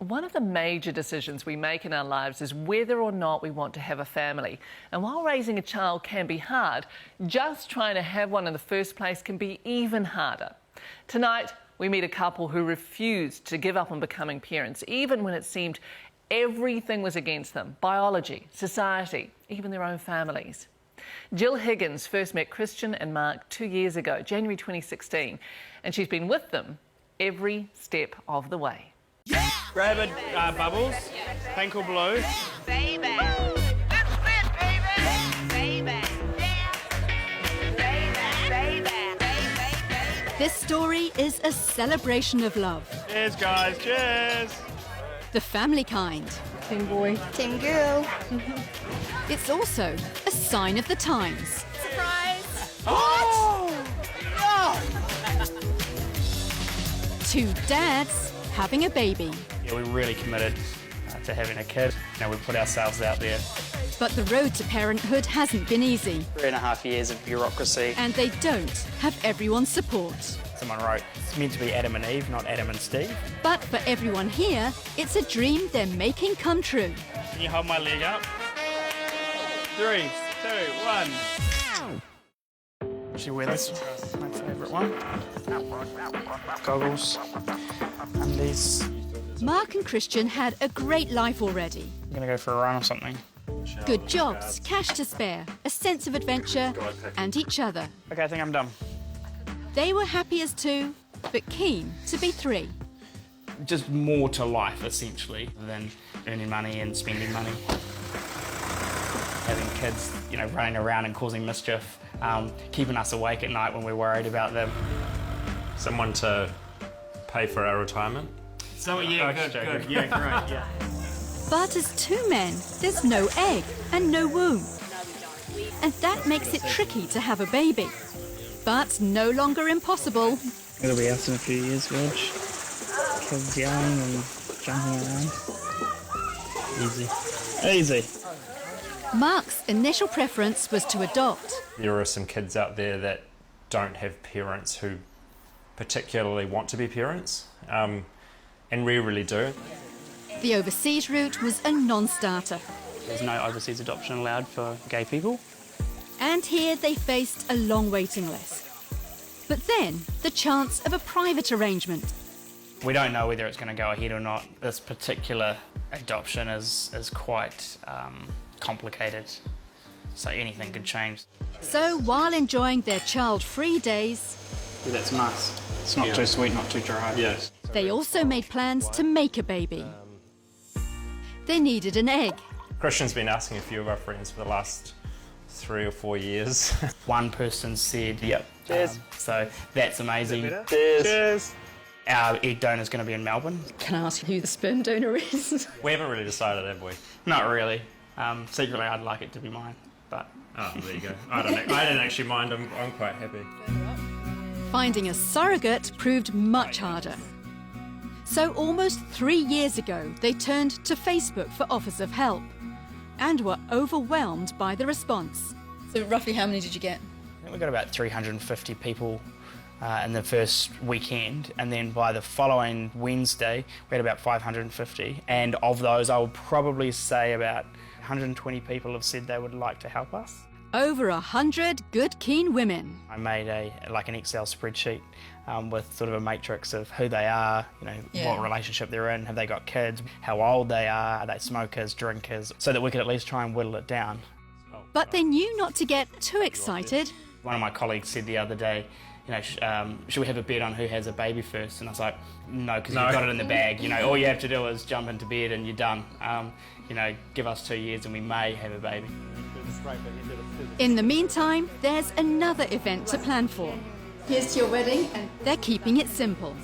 One of the major decisions we make in our lives is whether or not we want to have a family. And while raising a child can be hard, just trying to have one in the first place can be even harder. Tonight, we meet a couple who refused to give up on becoming parents, even when it seemed everything was against them: biology, society, even their own families. Gill Higgins first met Christian and Mark 2 years ago, January 2016, and she's been with them every step of the way. Grab it, Bubbles. Ankle blue. Baby. That's it, baby. Baby. This story is a celebration of love. Cheers, guys. Cheers. The family kind. Team boy. Team girl. It's also a sign of the times. Surprise. Oh! Two dads having a baby. Yeah, we're really committed to having a kid. You know, we put ourselves out there. But the road to parenthood hasn't been easy, 3.5 years of bureaucracy. and they don't have everyone's support. Someone wrote, it's meant to be Adam and Eve, not Adam and Steve. But for everyone here, it's a dream they're making come true. Can you hold my leg up? 3, 2, 1. Should wear this? My favourite one. Goggles. Undies. Mark and Christian had a great life already. I'm gonna go for a run or something. Good jobs, cash to spare, a sense of adventure, and each other. Okay, I think I'm done. They were happy as two, but keen to be three. Just more to life, essentially, than earning money and spending money. Having kids, you know, running around and causing mischief, keeping us awake at night when we're worried about them. Someone to pay for our retirement. So, yeah, good. Yeah, great, yeah. But as two men, there's no egg and no womb. And that makes it tricky to have a baby. But no longer impossible. It'll be us in a few years, Reg. Kids yelling and jumping around. Easy. Mark's initial preference was to adopt. There are some kids out there that don't have parents who particularly want to be parents, and we really do. The overseas route was a non-starter. There's no overseas adoption allowed for gay people. And here they faced a long waiting list. But then, the chance of a private arrangement. We don't know whether it's going to go ahead or not. This particular adoption is quite complicated, so anything could change. So while enjoying their child-free days, Yeah, that's nice. It's not too sweet, not too dry. Yes. they also made plans to make a baby. They needed an egg. Christian's been asking a few of our friends for the last 3 or 4 years. One person said, yep. Cheers. So that's amazing. Cheers. Our egg donor's going to be in Melbourne. Can I ask who the sperm donor is? We haven't really decided, have we? Not really. Secretly, I'd like it to be mine, but... Oh, there you go. I didn't actually mind. I'm quite happy. Finding a surrogate proved much harder. So almost 3 years ago, they turned to Facebook for offers of help and were overwhelmed by the response. So roughly how many did you get? I think we got about 350 people in the first weekend, and then by the following Wednesday, we had about 550. And of those, I would probably say about 120 people have said they would like to help us. Over 100 good, keen women. I made an Excel spreadsheet with sort of a matrix of who they are, you know, Yeah. what relationship they're in, have they got kids, how old they are they smokers, drinkers, so that we could at least try and whittle it down. But they knew not to get too excited. One of my colleagues said the other day, you know, should we have a bet on who has a baby first? And I was like, no, because you've got it in the bag. You know, all you have to do is jump into bed and you're done. You know, give us 2 years and we may have a baby. In the meantime, there's another event to plan for. Here's to your wedding. And They're keeping it simple.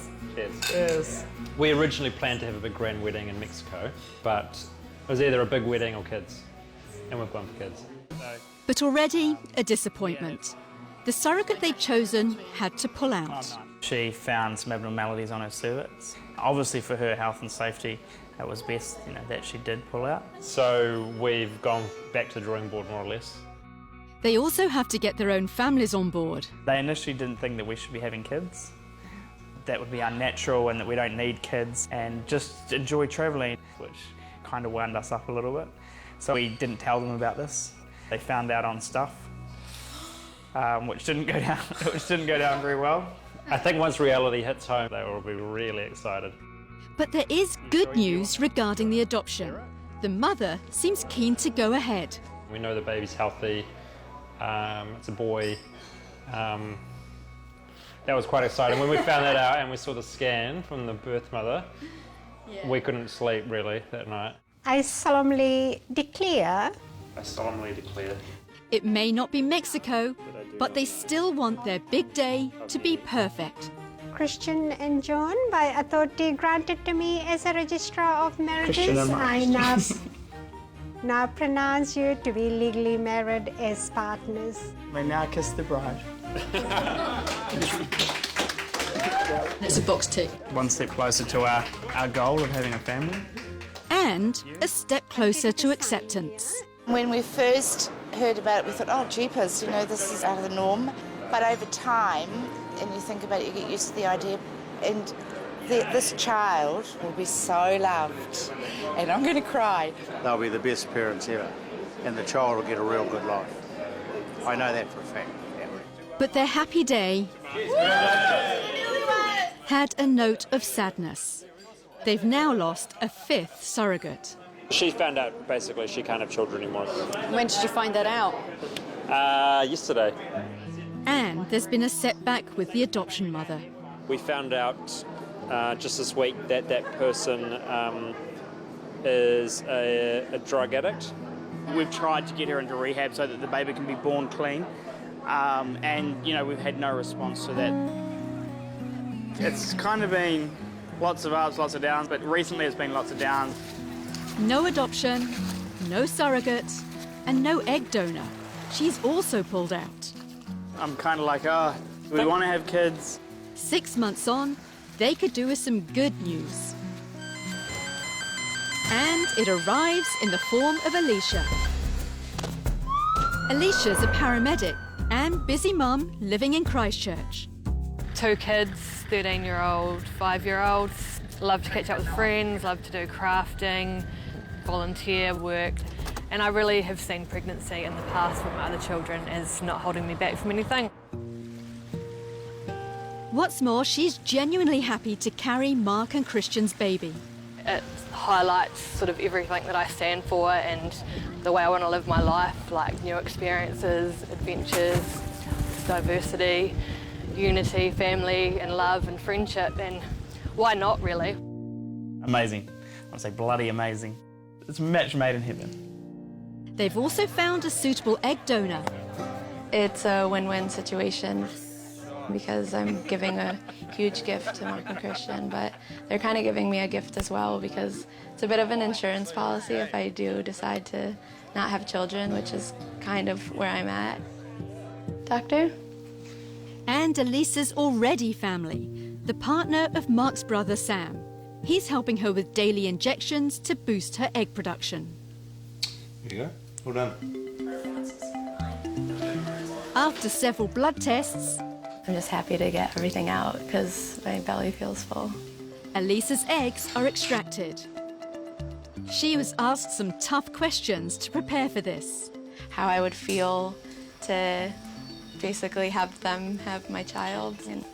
Cheers. We originally planned to have a big grand wedding in Mexico, but it was either a big wedding or kids, and we've gone for kids. But already a disappointment. The surrogate they'd chosen had to pull out. She found some abnormalities on her cervix. Obviously for her health and safety, it was best, you know, that she did pull out. So we've gone back to the drawing board, more or less. They also have to get their own families on board. They initially didn't think that we should be having kids, that would be unnatural and that we don't need kids and just enjoy travelling, which kind of wound us up a little bit. So we didn't tell them about this. They found out on stuff, which didn't go down very well. I think once reality hits home, they will be really excited. But there is good news regarding the adoption. The mother seems keen to go ahead. We know the baby's healthy. It's a boy. That was quite exciting. When we found that out and we saw the scan from the birth mother, we couldn't sleep really that night. I solemnly declare. It may not be Mexico, but they still want their big day to be perfect. Christian and John, by authority granted to me as a registrar of marriages, I now pronounce you to be legally married as partners. We now kiss the bride. It's a box tick. One step closer to our goal of having a family. And a step closer to acceptance. When we first heard about it, we thought, oh, jeepers, you know, this is out of the norm. But over time, and you think about it, you get used to the idea, and this child will be so loved. And I'm going to cry. They'll be the best parents ever, and the child will get a real good life. I know that for a fact. Yeah. But their happy day had a note of sadness. They've now lost a fifth surrogate. She found out basically she can't have children anymore. When did you find that out? Yesterday. And there's been a setback with the adoption mother. We found out just this week that that person is a drug addict. We've tried to get her into rehab so that the baby can be born clean, and you know, we've had no response to that. It's kind of been lots of ups, lots of downs, but recently it's been lots of downs. No adoption, no surrogate, and no egg donor. She's also pulled out. I'm kind of like, oh, we want to have kids. 6 months on, they could do with some good news. And it arrives in the form of Alicia. Alicia's a paramedic and busy mum living in Christchurch. 2 kids, 13-year-old, 5-year-old. Love to catch up with friends, love to do crafting, volunteer work. And I really have seen pregnancy in the past with my other children as not holding me back from anything. What's more, she's genuinely happy to carry Mark and Christian's baby. It highlights sort of everything that I stand for and the way I want to live my life, like new experiences, adventures, diversity, unity, family and love and friendship, and why not really? Amazing. I want to say bloody amazing. It's a match made in heaven. They've also found a suitable egg donor. It's a win-win situation because I'm giving a huge gift to Mark and Christian, but they're kind of giving me a gift as well because it's a bit of an insurance policy if I do decide to not have children, which is kind of where I'm at. Doctor? And Elisa's already family, the partner of Mark's brother Sam. He's helping her with daily injections to boost her egg production. Here you go. Well done. After several blood tests, I'm just happy to get everything out because my belly feels full. Elisa's eggs are extracted. She was asked some tough questions to prepare for this. How I would feel to basically have them have my child and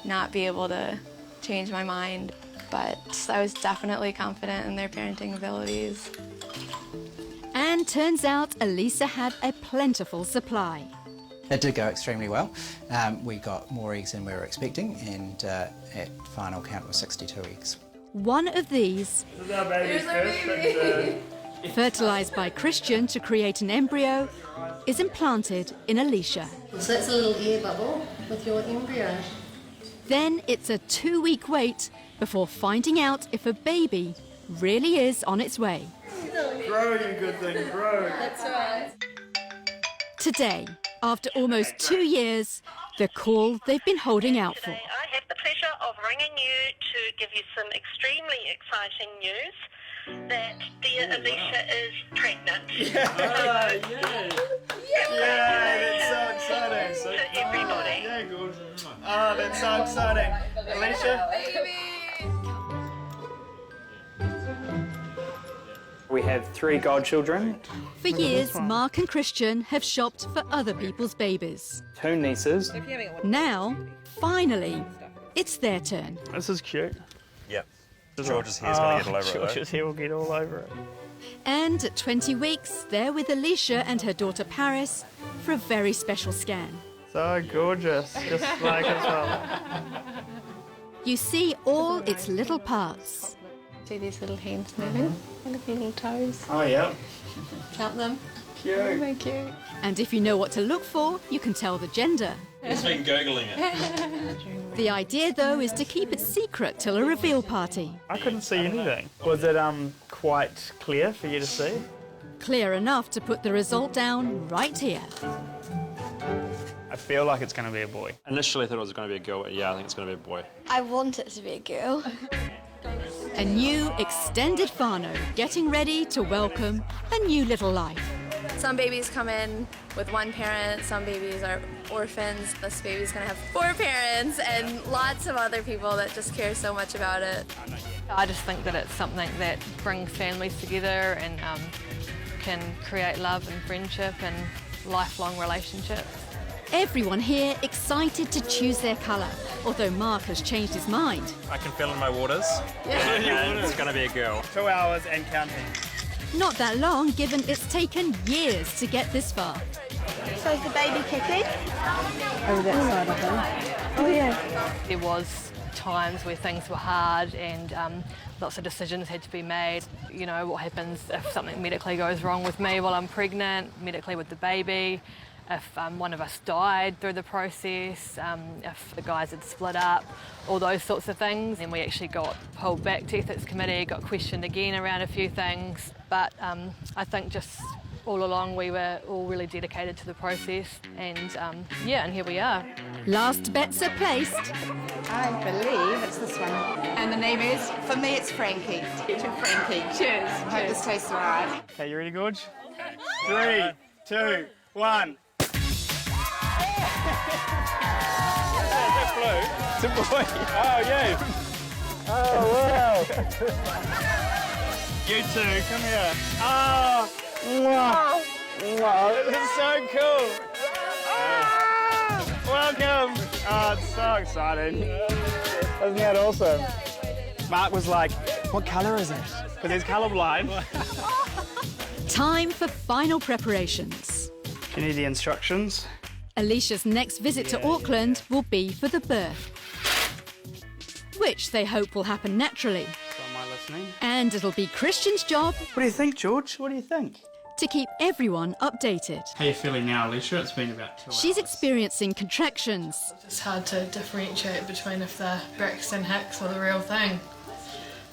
not be able to change my mind. But I was definitely confident in their parenting abilities. And turns out Elisa had a plentiful supply. It did go extremely well. We got more eggs than we were expecting, and at final count was 62 eggs. One of these, This is our baby's first, fertilised by Christian to create an embryo, is implanted in Alicia. So that's a little air bubble with your embryo. Then it's a 2-week wait before finding out if a baby really is on its way. Grow, you good thing, grow. That's right. Today, after almost 2 years, the call they've been holding out for. I have the pleasure of ringing you to give you some extremely exciting news that dear Alicia is pregnant. Yeah, that's so exciting. To everybody. Yeah, good. Oh, that's so exciting. Alicia. We have 3 godchildren, For years, Mark and Christian have shopped for other people's babies. 2 nieces. Now, finally, it's their turn. This is cute. Yep. George's hair's going to get all over it, though. George's hair will get all over it. And at 20 weeks, they're with Alicia and her daughter Paris for a very special scan. So gorgeous, just like as well. You see all its little parts. See these little hands moving? Look at the little toes. Oh, yeah. Count them. Cute. Very cute. And if you know what to look for, you can tell the gender. He's been Googling it. The idea, though, is to keep it secret till a reveal party. I couldn't see anything. Was it quite clear for you to see? Clear enough to put the result down right here. I feel like it's going to be a boy. Initially I thought it was going to be a girl, but yeah, I think it's going to be a boy. I want it to be a girl. A new extended whānau getting ready to welcome a new little life. Some babies come in with 1 parent, some babies are orphans. This baby's gonna have 4 parents and lots of other people that just care so much about it. I just think that it's something that brings families together and can create love and friendship and lifelong relationships. Everyone here excited to choose their colour, although Mark has changed his mind. I can feel in my waters. And it's going to be a girl. 2 hours and counting. Not that long, given it's taken years to get this far. So is the baby kicking? Over that side, I think. Oh, yeah. There was times where things were hard and lots of decisions had to be made. You know, what happens if something medically goes wrong with me while I'm pregnant, medically with the baby, if one of us died through the process, if the guys had split up, all those sorts of things. And we actually got pulled back to ethics committee, got questioned again around a few things. But I think just all along we were all really dedicated to the process and yeah, and here we are. Last bets are placed. I believe it's this one. And the name is? For me, it's Frankie. To Frankie. Cheers. Hope this tastes all right. Okay, you ready, Gorge? 3, 2, 1. It's a boy. Oh, you. Oh, wow. You two, come here. Oh, wow. Wow, this is so cool. Ah, welcome. Oh, it's so exciting. Isn't that awesome? Mark was like, what colour is it? Because he's colourblind. Time for final preparations. Do you need the instructions? Alicia's next visit to Auckland will be for the birth, which they hope will happen naturally. So am I listening? And it'll be Christian's job. What do you think, George? What do you think? To keep everyone updated. How are you feeling now, Alicia? It's been about 2 hours. She's experiencing contractions. It's hard to differentiate between if they're Braxton Hicks or the real thing.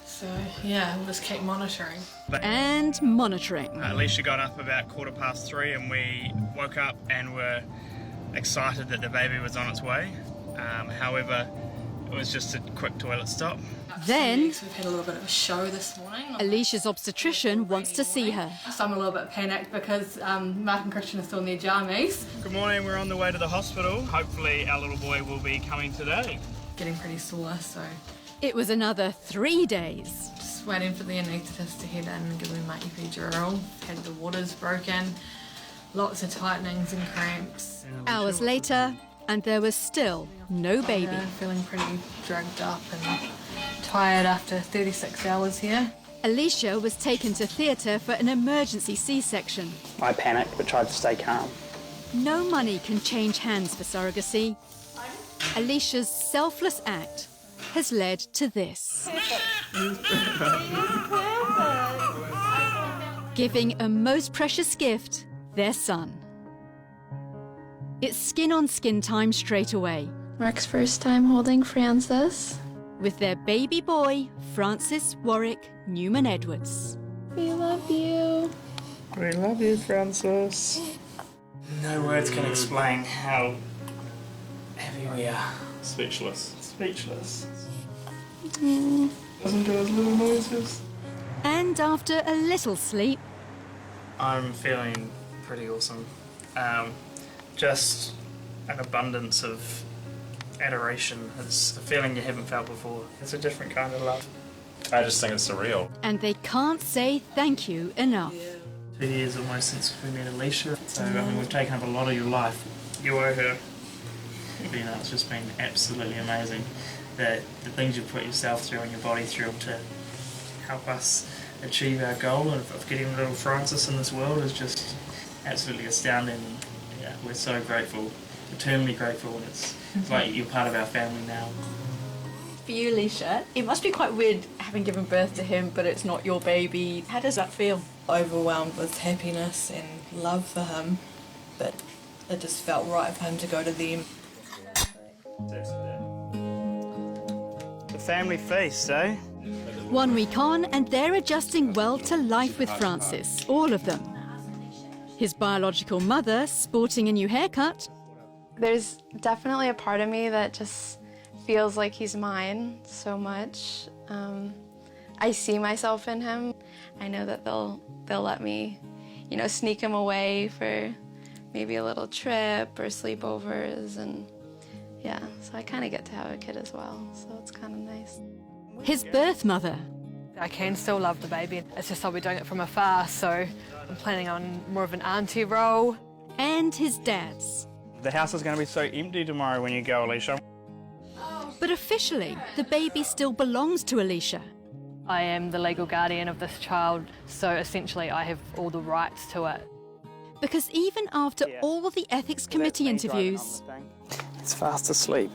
So, yeah, we'll just keep monitoring. And monitoring. Alicia got up about 3:15 and we woke up and were excited that the baby was on its way. However, it was just a quick toilet stop. Then, we've had a little bit of a show this morning. Alicia's obstetrician wants to see her. So I'm a little bit panicked because Mark and Christian are still in their jammies. Good morning, we're on the way to the hospital. Hopefully our little boy will be coming today. Getting pretty sore, so it was another 3 days. just waiting for the anaesthetist to head in and give me my epidural. Had the waters broken, lots of tightenings and cramps. Hours later, and there was still no baby. Yeah, feeling pretty drugged up and tired after 36 hours here. Alicia was taken to theatre for an emergency C-section. I panicked but tried to stay calm. No money can change hands for surrogacy. Alicia's selfless act has led to this. Giving a most precious gift, their son. It's skin-on-skin time straight away. Mark's first time holding Francis. With their baby boy, Francis Warwick Newman Edwards. We love you. We love you, Francis. No words can explain how happy we are. Speechless. Speechless. Doesn't do his little noises. And after a little sleep, I'm feeling pretty awesome. Just an abundance of adoration. It's a feeling you haven't felt before. It's a different kind of love. I just think it's surreal. And they can't say thank you enough. 2 years almost since we met Alicia, so we've taken up a lot of your life. You owe her. You know, it's just been absolutely amazing. The things you put yourself through and your body through to help us achieve our goal of getting little Francis in this world is just absolutely astounding. Yeah, we're so grateful, eternally grateful, and it's like you're part of our family now. For you, Alicia, it must be quite weird having given birth to him, but it's not your baby. How does that feel? Overwhelmed with happiness and love for him, but it just felt right for him to go to them. The family feast, eh? 1 week on, and they're adjusting well to life with Francis, all of them. His biological mother sporting a new haircut. There's definitely a part of me that just feels like he's mine so much. I see myself in him. I know that they'll let me, you know, sneak him away for maybe a little trip or sleepovers, and yeah, so I kind of get to have a kid as well, so it's kind of nice. His birth mother. I can still love the baby. It's just I'll be doing it from afar, so I'm planning on more of an auntie role. And his dad's. The house is going to be so empty tomorrow when you go, Alicia. But officially, the baby still belongs to Alicia. I am the legal guardian of this child, so essentially I have all the rights to it. Because even after all the ethics committee interviews It's fast asleep.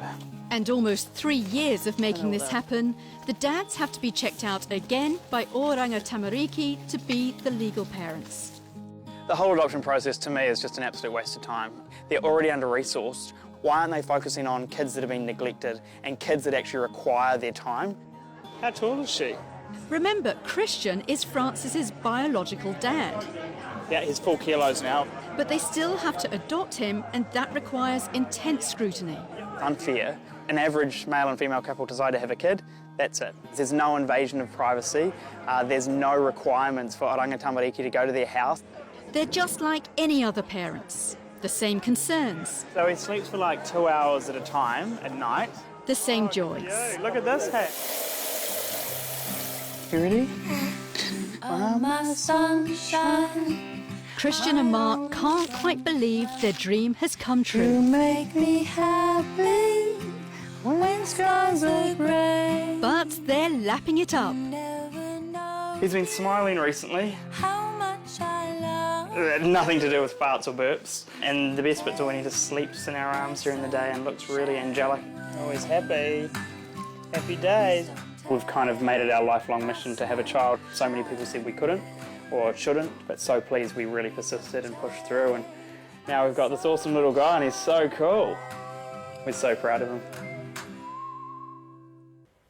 and almost 3 years of making this happen, the dads have to be checked out again by Oranga Tamariki to be the legal parents. The whole adoption process to me is just an absolute waste of time. They're already under-resourced. Why aren't they focusing on kids that have been neglected and kids that actually require their time? How tall is she? Remember, Christian is Francis's biological dad. Yeah, he's 4 kilos now. But they still have to adopt him, and that requires intense scrutiny. Unfair. An average male and female couple decide to have a kid, that's it. There's no invasion of privacy. There's no requirements for Oranga Tamariki to go to their house. They're just like any other parents. The same concerns. So he sleeps for like 2 hours at a time at night. The same joys. Yo, look at this hat. You ready? Oh, my sunshine. Christian and Mark can't quite believe their dream has come true. You make me happy when skies are grey. But they're lapping it up. He's been smiling recently. How much I love. Nothing to do with farts or burps. And the best bit's when he just sleeps in our arms during the day and looks really angelic. Always happy. Happy days. We've kind of made it our lifelong mission to have a child. So many people said we couldn't or shouldn't, but so pleased we really persisted and pushed through, and now we've got this awesome little guy and he's so cool. We're so proud of him.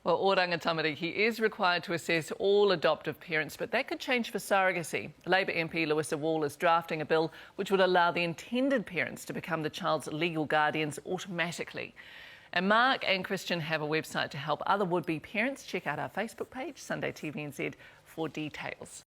Well, Oranga Tamariki is required to assess all adoptive parents, but that could change for surrogacy. Labour MP Louisa Wall is drafting a bill which would allow the intended parents to become the child's legal guardians automatically. And Mark and Christian have a website to help other would-be parents. Check out our Facebook page, Sunday TVNZ, for details.